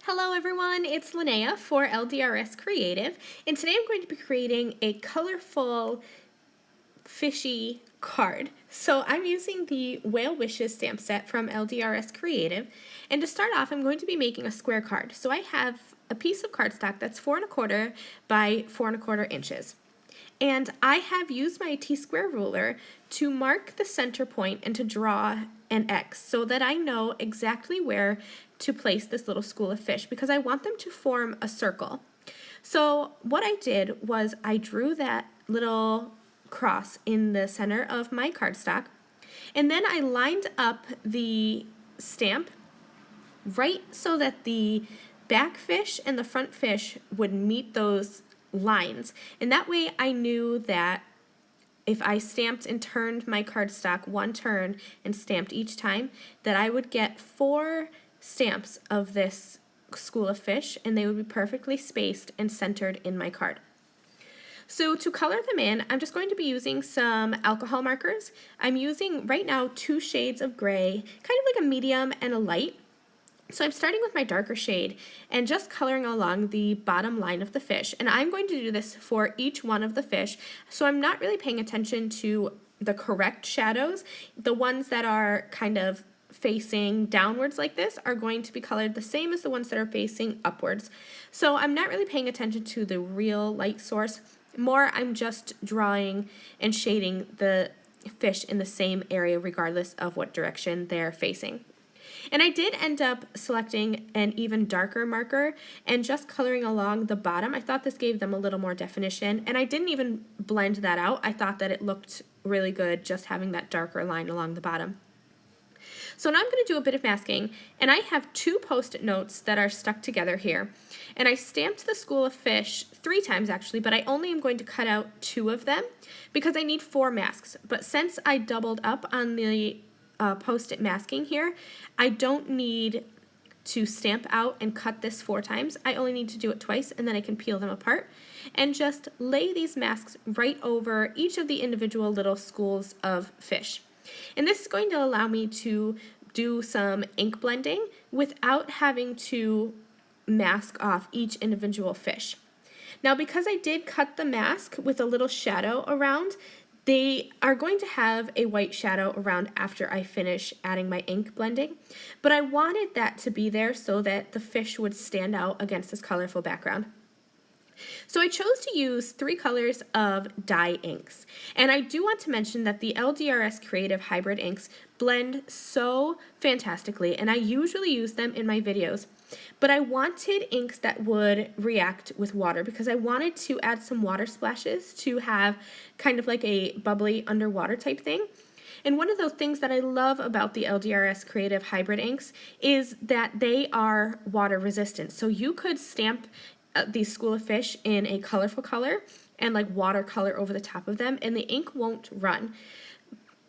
Hello everyone, it's Lynnea for LDRS Creative, and today I'm going to be creating a colorful fishy card. So I'm using the Whale Wishes stamp set from LDRS Creative, and to start off I'm going to be making a square card. So I have a piece of cardstock that's 4¼ by 4¼ inches. And I have used my T-square ruler to mark the center point and to draw an X so that I know exactly where to place this little school of fish because I want them to form a circle. So what I did was I drew that little cross in the center of my cardstock, and then I lined up the stamp right so that the back fish and the front fish would meet those lines, and that way I knew that if I stamped and turned my cardstock one turn and stamped each time, that I would get 4 stamps of this school of fish, and they would be perfectly spaced and centered in my card. So to color them in, I'm just going to be using some alcohol markers. I'm using right now 2 shades of gray, kind of like a medium and a light. So I'm starting with my darker shade and just coloring along the bottom line of the fish, and I'm going to do this for each one of the fish, so I'm not really paying attention to the correct shadows. The ones that are kind of facing downwards like this are going to be colored the same as the ones that are facing upwards. So I'm not really paying attention to the real light source. More, I'm just drawing and shading the fish in the same area regardless of what direction they're facing. And I did end up selecting an even darker marker and just coloring along the bottom. I thought this gave them a little more definition, and I didn't even blend that out. I thought that it looked really good just having that darker line along the bottom. So now I'm going to do a bit of masking, and I have 2 Post-it notes that are stuck together here. And I stamped the school of fish 3 times actually, but I only am going to cut out 2 of them because I need 4 masks. But since I doubled up on the Post-it masking here, I don't need to stamp out and cut this 4 times. I only need to do it twice, and then I can peel them apart and just lay these masks right over each of the individual little schools of fish. And this is going to allow me to do some ink blending without having to mask off each individual fish. Now, because I did cut the mask with a little shadow around, they are going to have a white shadow around after I finish adding my ink blending, but I wanted that to be there so that the fish would stand out against this colorful background. So I chose to use 3 colors of dye inks, and I do want to mention that the LDRS Creative hybrid inks blend so fantastically, and I usually use them in my videos, but I wanted inks that would react with water because I wanted to add some water splashes to have kind of like a bubbly underwater type thing. And one of those things that I love about the LDRS Creative hybrid inks is that they are water resistant, so you could stamp these school of fish in a colorful color and like watercolor over the top of them, and the ink won't run.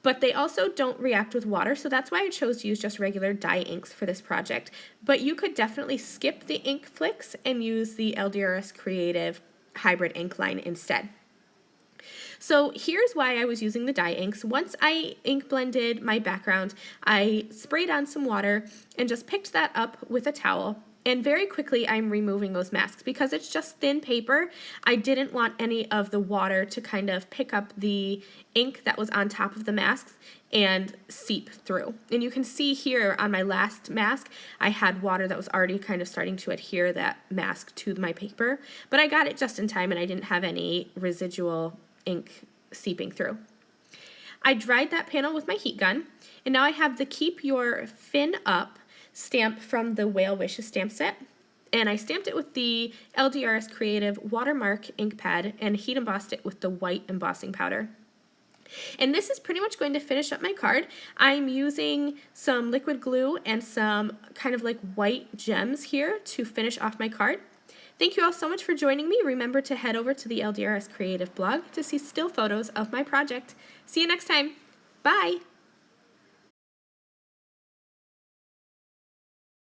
But they also don't react with water, so that's why I chose to use just regular dye inks for this project. But you could definitely skip the ink flicks and use the LDRS Creative hybrid ink line instead. So here's why I was using the dye inks. Once I ink blended my background, I sprayed on some water and just picked that up with a towel. And very quickly I'm removing those masks because it's just thin paper. I didn't want any of the water to kind of pick up the ink that was on top of the masks and seep through. And you can see here on my last mask, I had water that was already kind of starting to adhere that mask to my paper, but I got it just in time and I didn't have any residual ink seeping through. I dried that panel with my heat gun, and now I have the Keep Your Fin Up stamp from the Whale Wishes stamp set, and I stamped it with the LDRS Creative watermark ink pad and heat embossed it with the white embossing powder. And this is pretty much going to finish up my card. I'm using some liquid glue and some kind of like white gems here to finish off my card. Thank you all so much for joining me. Remember to head over to the LDRS Creative blog to see still photos of my project. See you next time. Bye!